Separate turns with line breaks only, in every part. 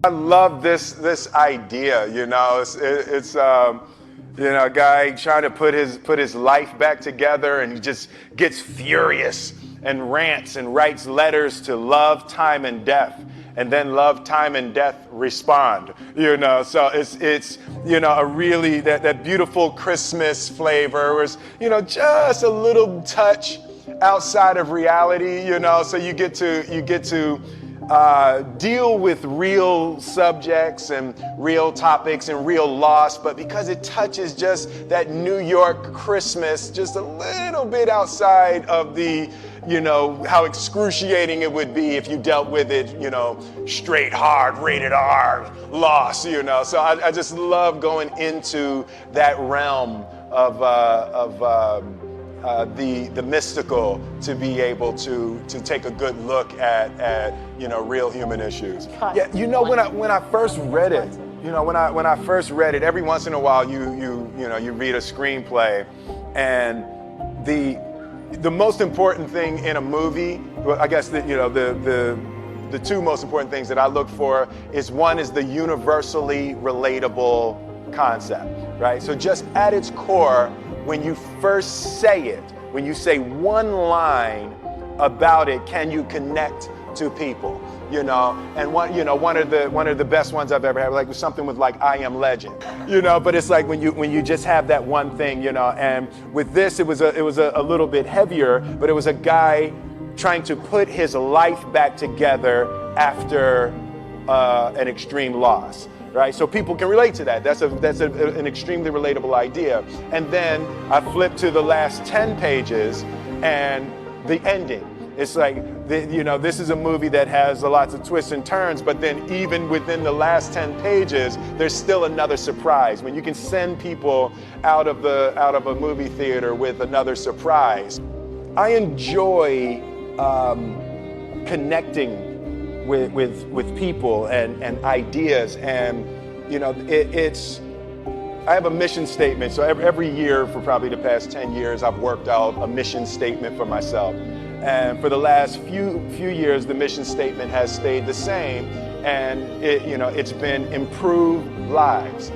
I love this idea. A guy trying to put his life back together, and he just gets furious and rants and writes letters to love, time, and death, and then love, time, and death respond. So it's a really that beautiful Christmas flavor was just a little touch outside of reality. So you get to deal with real subjects and real topics and real loss, but because it touches just that New York Christmas just a little bit outside of the, how excruciating it would be if you dealt with it, straight, hard, rated R, loss, So I just love going into that realm of the mystical, to be able to take a good look at real human issues. Yeah, when I first read it, when I first read it, every once in a while you read a screenplay, and the most important thing in a movie, well, I guess that the two most important things that I look for is, one is the universally relatable concept, right? So just at its core, when you first say it, when you say one line about it, can you connect to people? And one of the best ones I've ever had, like, was something with like I Am Legend, but it's like when you just have that one thing, and with this it was a little bit heavier, but it was a guy trying to put his life back together after an extreme loss. Right, so people can relate to that. That's an extremely relatable idea. And then I flip to the last 10 pages and the ending. It's like, this is a movie that has lots of twists and turns, but then even within the last 10 pages, there's still another surprise. When you can send people out of a movie theater with another surprise. I enjoy connecting with people and ideas, and I have a mission statement. So every year for probably the past 10 years, I've worked out a mission statement for myself. And for the last few years, the mission statement has stayed the same, and it's been improve lives,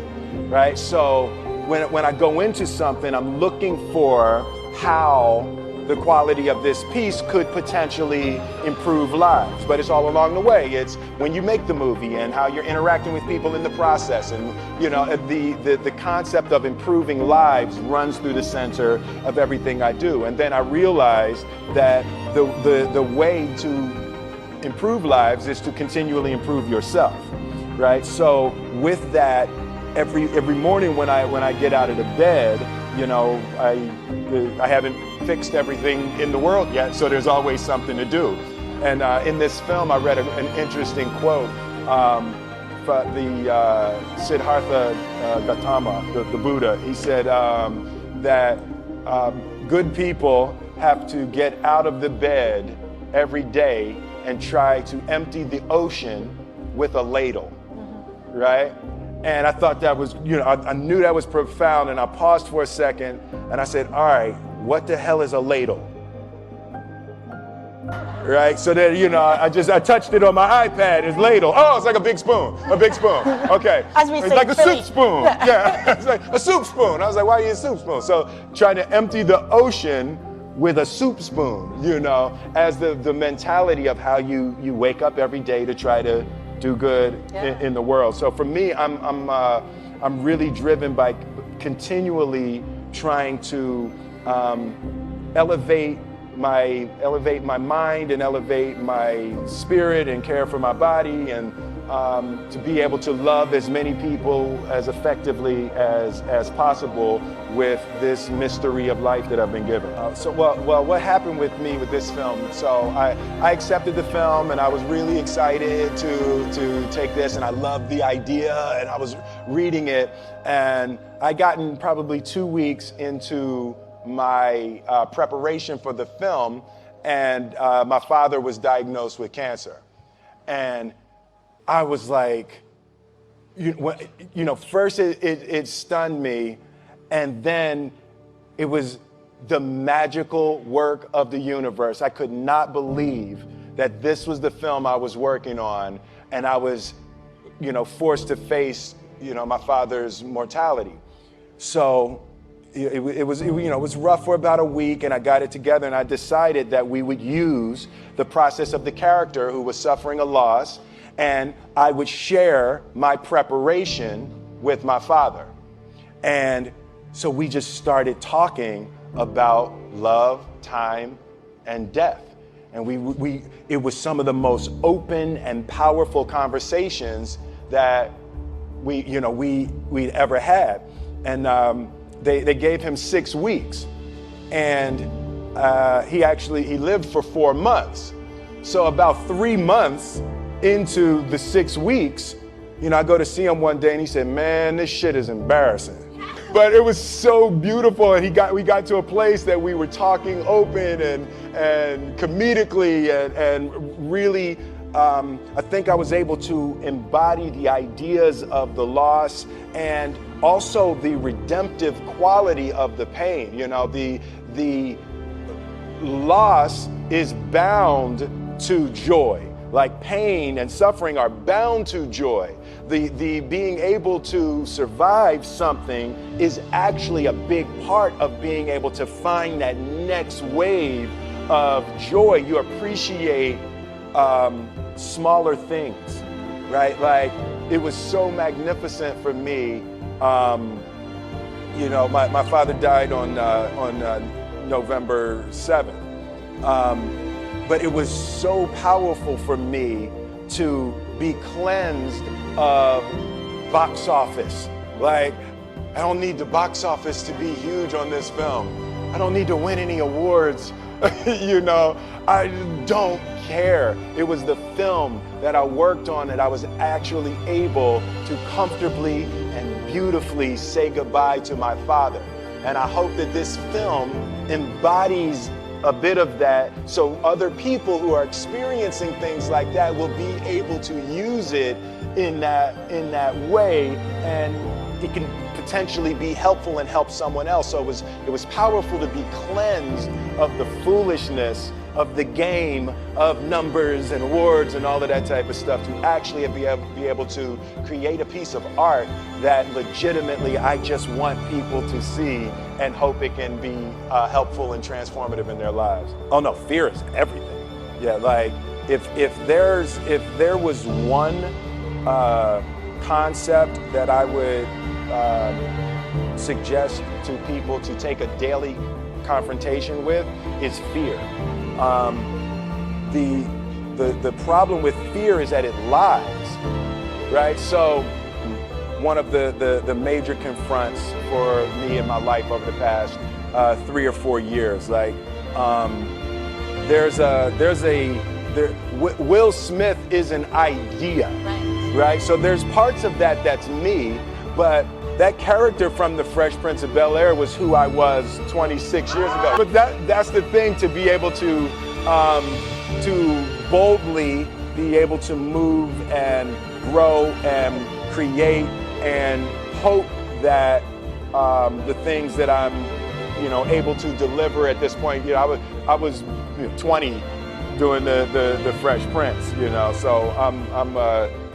right? So when I go into something, I'm looking for how the quality of this piece could potentially improve lives. But it's all along the way. It's when you make the movie and how you're interacting with people in the process. And the concept of improving lives runs through the center of everything I do. And then I realized that the way to improve lives is to continually improve yourself, right? So with that, every morning when I get out of the bed, I haven't fixed everything in the world yet, so there's always something to do. And in this film, I read an interesting quote from the Siddhartha Gautama, the Buddha. He said that good people have to get out of the bed every day and try to empty the ocean with a ladle, right? And I thought that was, I knew that was profound, and I paused for a second and I said, all right, what the hell is a ladle? Right? So then, I touched it on my iPad. It's ladle. Oh, it's like a big spoon. Okay.
As we
it's
say,
like a
Philly.
soup spoon. Yeah. It's like a soup spoon. I was like, why are you a soup spoon? So trying to empty the ocean with a soup spoon, as the mentality of how you wake up every day to try to do good in the world. So for me, I'm really driven by continually trying to elevate my mind and elevate my spirit and care for my body, and to be able to love as many people as effectively as possible with this mystery of life that I've been given. What happened with me with this film? So I accepted the film, and I was really excited to take this, and I loved the idea, and I was reading it, and I gotten probably 2 weeks into my preparation for the film, and my father was diagnosed with cancer. And I was like, first it stunned me, and then it was the magical work of the universe. I could not believe that this was the film I was working on, and I was forced to face, my father's mortality. So it was rough for about a week, and I got it together, and I decided that we would use the process of the character who was suffering a loss, and I would share my preparation with my father. And so we just started talking about love, time, and death. And it was some of the most open and powerful conversations that we'd ever had. And they gave him 6 weeks, and he lived for 4 months. So about 3 months into the 6 weeks, I go to see him one day, and he said, "Man, this shit is embarrassing." But it was so beautiful, and we got to a place that we were talking open and comedically, and really, I think I was able to embody the ideas of the loss and also the redemptive quality of the pain. The loss is bound to joy. Like pain and suffering are bound to joy. The being able to survive something is actually a big part of being able to find that next wave of joy. You appreciate smaller things, right? Like, it was so magnificent for me. My father died on November 7th. But it was so powerful for me to be cleansed of box office. Like, I don't need the box office to be huge on this film. I don't need to win any awards. I don't care. It was the film that I worked on that I was actually able to comfortably and beautifully say goodbye to my father. And I hope that this film embodies a bit of that, so other people who are experiencing things like that will be able to use it in that way, and it can potentially be helpful and help someone else. So it was powerful to be cleansed of the foolishness of the game of numbers and awards and all of that type of stuff, to actually be able to create a piece of art that legitimately I just want people to see and hope it can be helpful and transformative in their lives. Oh no, fear is everything. Yeah, like if there was one concept that I would suggest to people to take a daily confrontation with, is fear. The problem with fear is that it lies, right? So one of the major confronts for me in my life over the past 3 or 4 years, like Will Smith is an idea, right? So there's parts of that that's me, but that character from The Fresh Prince of Bel-Air was who I was 26 years ago. But that's the thing, to be able to boldly be able to move and grow and create and hope that the things that I'm, able to deliver at this point. I was 20 doing the Fresh Prince, so I'm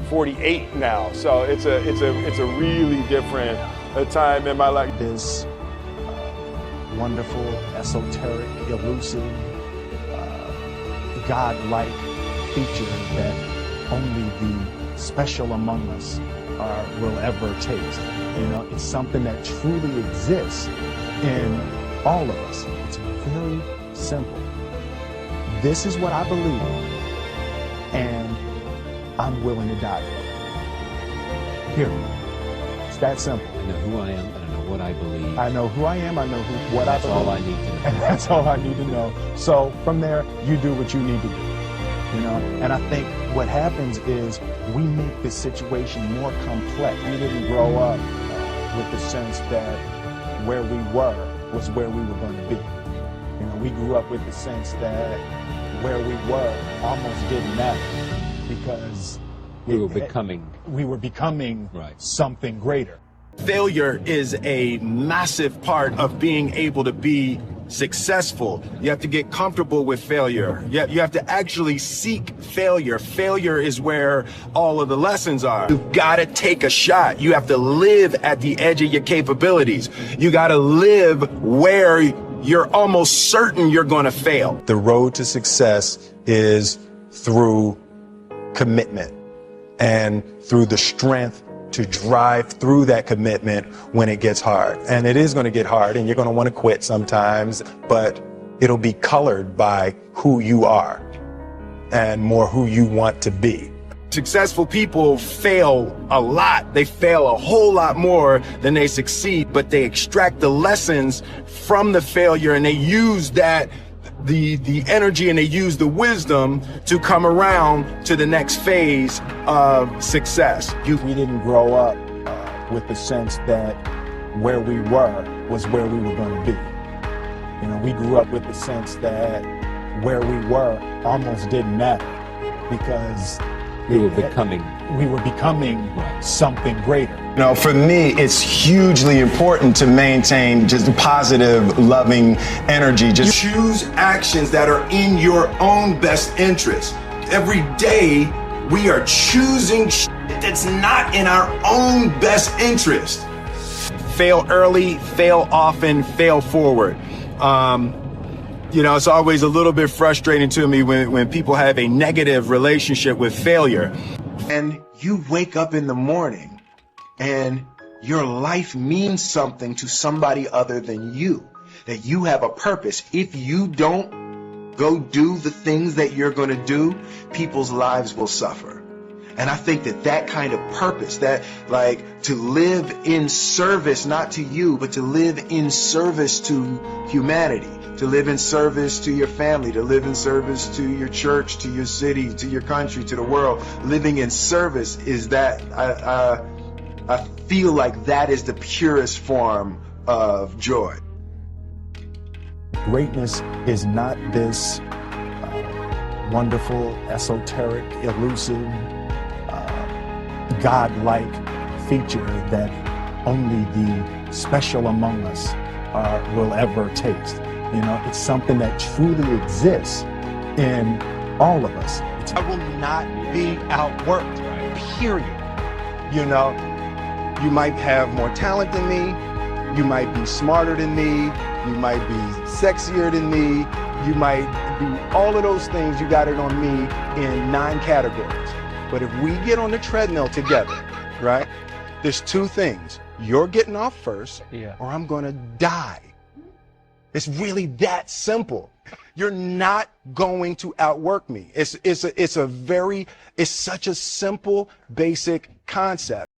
48 now. So it's a really different time in my life.
This wonderful, esoteric, elusive, God-like feature that only the special among us will ever taste. It's something that truly exists in all of us. It's very simple. This is what I believe, and I'm willing to die for it. Period. It's that simple.
I know who I am, and I know what I believe.
I know who I am, I know what I believe.
That's all I need to know.
And that's all I need to know. So from there, you do what you need to do. And I think what happens is we make this situation more complex. We didn't grow up with the sense that where we were was where we were going to be. We grew up with the sense that where we were almost didn't matter, because
we were becoming
right. Something greater.
Failure is a massive part of being able to be successful. You have to get comfortable with failure. You have to actually seek failure. Failure is where all of the lessons are. You've got to take a shot. You have to live at the edge of your capabilities. You got to live where you're almost certain you're going to fail.
The road to success is through commitment and through the strength to drive through that commitment when it gets hard. And it is going to get hard and you're going to want to quit sometimes, but it'll be colored by who you are and more who you want to be.
Successful people fail a lot. They fail a whole lot more than they succeed, but they extract the lessons from the failure and they use that the energy and they use the wisdom to come around to the next phase of success.
We didn't grow up with the sense that where we were was where we were going to be. You know, we grew up with the sense that where we were almost didn't matter because
we were becoming
something greater.
You know, for me, it's hugely important to maintain just positive, loving energy. Just
choose actions that are in your own best interest. Every day, we are choosing that's not in our own best interest. Fail early, fail often, fail forward. You know, it's always a little bit frustrating to me when people have a negative relationship with failure.
And you wake up in the morning and your life means something to somebody other than you, that you have a purpose. If you don't go do the things that you're going to do, people's lives will suffer. And I think that kind of purpose, that like to live in service, not to you, but to live in service to humanity, to live in service to your family, to live in service to your church, to your city, to your country, to the world. Living in service is that, I feel like that is the purest form of joy.
Greatness is not this wonderful, esoteric, elusive, God-like feature that only the special among us will ever taste. You know, it's something that truly exists in all of us. I will not be outworked, period.
you know, you might have more talent than me, you might be smarter than me, you might be sexier than me, you might do all of those things. You got it on me in 9 categories. But if we get on the treadmill together, right, there's 2 things. You're getting off first, or I'm gonna die. It's really that simple. You're not going to outwork me. It's such a simple, basic concept.